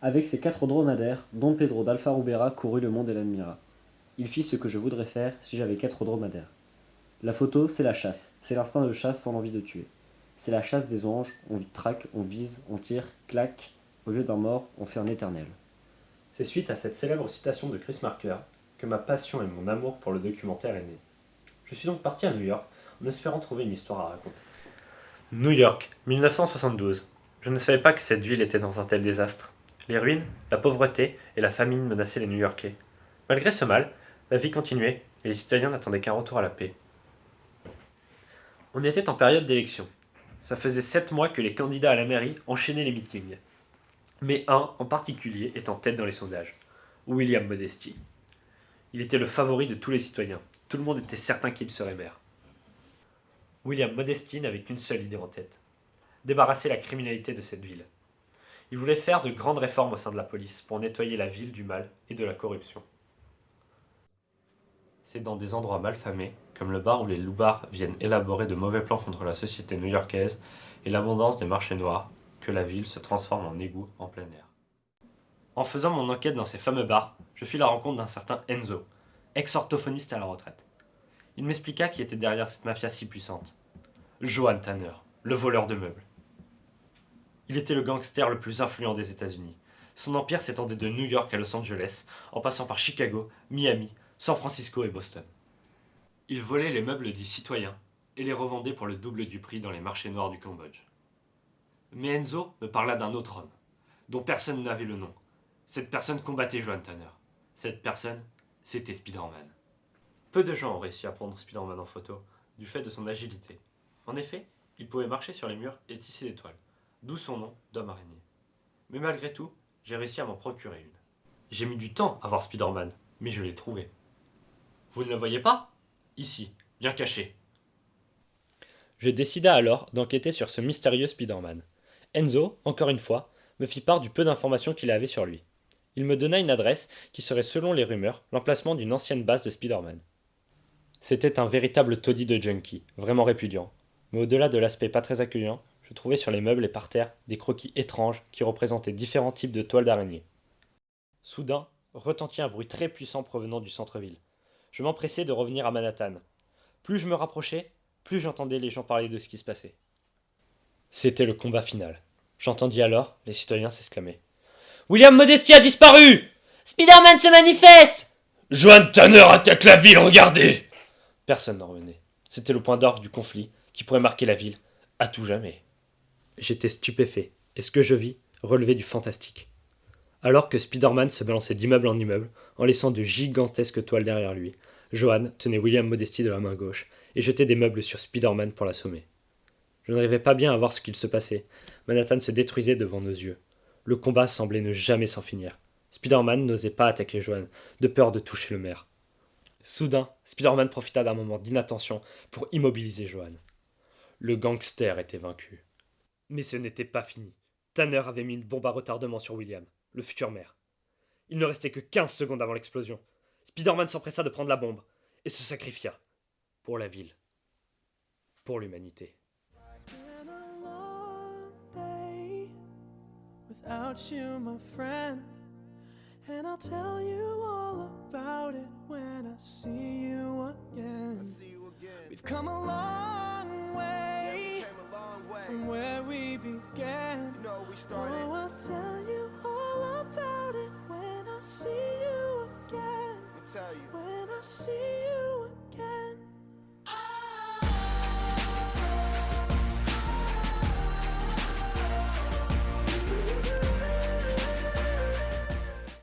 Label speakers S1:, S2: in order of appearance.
S1: Avec ses 4 dromadaires, Don Pedro d'Alfa-Rubera courut le monde et l'admira. Il fit ce que je voudrais faire si j'avais 4 dromadaires. La photo, c'est la chasse. C'est l'instinct de chasse sans l'envie de tuer. C'est la chasse des anges. On traque, on vise, on tire, clac. Au lieu d'un mort, on fait un éternel.
S2: C'est suite à cette célèbre citation de Chris Marker que ma passion et mon amour pour le documentaire est né. Je suis donc parti à New York en espérant trouver une histoire à raconter. New York, 1972. Je ne savais pas que cette ville était dans un tel désastre. Les ruines, la pauvreté et la famine menaçaient les New-Yorkais. Malgré ce mal, la vie continuait et les citoyens n'attendaient qu'un retour à la paix. On était en période d'élection. Ça faisait 7 mois que les candidats à la mairie enchaînaient les meetings. Mais un en particulier est en tête dans les sondages. William Modesty. Il était le favori de tous les citoyens. Tout le monde était certain qu'il serait maire. William Modesty n'avait qu'une seule idée en tête. Débarrasser la criminalité de cette ville. Il voulait faire de grandes réformes au sein de la police pour nettoyer la ville du mal et de la corruption. C'est dans des endroits malfamés, comme le bar où les loupards viennent élaborer de mauvais plans contre la société new-yorkaise et l'abondance des marchés noirs, que la ville se transforme en égout en plein air. En faisant mon enquête dans ces fameux bars, je fis la rencontre d'un certain Enzo, ex-orthophoniste à la retraite. Il m'expliqua qui était derrière cette mafia si puissante. Johan Tanner, le voleur de meubles. Il était le gangster le plus influent des États-Unis. Son empire s'étendait de New York à Los Angeles, en passant par Chicago, Miami, San Francisco et Boston. Il volait les meubles dits citoyens et les revendait pour le double du prix dans les marchés noirs du Cambodge. Mais Enzo me parla d'un autre homme, dont personne n'avait le nom. Cette personne combattait Johan Tanner. Cette personne, c'était Spider-Man. Peu de gens ont réussi à prendre Spider-Man en photo, du fait de son agilité. En effet, il pouvait marcher sur les murs et tisser des toiles, d'où son nom d'homme araignée. Mais malgré tout, j'ai réussi à m'en procurer une. J'ai mis du temps à voir Spider-Man, mais je l'ai trouvé. Vous ne le voyez pas? Ici, bien caché. Je décida alors d'enquêter sur ce mystérieux Spider-Man. Enzo, encore une fois, me fit part du peu d'informations qu'il avait sur lui. Il me donna une adresse qui serait, selon les rumeurs, l'emplacement d'une ancienne base de Spider-Man. C'était un véritable taudis de junkie, vraiment répudiant. Mais au-delà de l'aspect pas très accueillant, je trouvais sur les meubles et par terre des croquis étranges qui représentaient différents types de toiles d'araignée. Soudain, retentit un bruit très puissant provenant du centre-ville. Je m'empressai de revenir à Manhattan. Plus je me rapprochais, plus j'entendais les gens parler de ce qui se passait. C'était le combat final. J'entendis alors les citoyens s'exclamer. William Modesty a disparu! Spider-Man se manifeste! Johan Tanner attaque la ville, regardez! Personne n'en revenait. C'était le point d'orgue du conflit qui pourrait marquer la ville à tout jamais. J'étais stupéfait, et ce que je vis relevait du fantastique. Alors que Spider-Man se balançait d'immeuble en immeuble, en laissant de gigantesques toiles derrière lui, Johan tenait William Modesty de la main gauche et jetait des meubles sur Spider-Man pour l'assommer. Je n'arrivais pas bien à voir ce qu'il se passait. Manhattan se détruisait devant nos yeux. Le combat semblait ne jamais s'en finir. Spider-Man n'osait pas attaquer Johan, de peur de toucher le maire. Soudain, Spider-Man profita d'un moment d'inattention pour immobiliser Johan. Le gangster était vaincu. Mais ce n'était pas fini. Tanner avait mis une bombe à retardement sur William, le futur maire. Il ne restait que 15 secondes avant l'explosion. Spider-Man s'empressa de prendre la bombe et se sacrifia. Pour la ville. Pour l'humanité.
S3: Been a long day without you, my friend. And I'll tell you all about it when I see you again. We've come a long way from where we began. Oh, I'll tell you all about it when I see you again.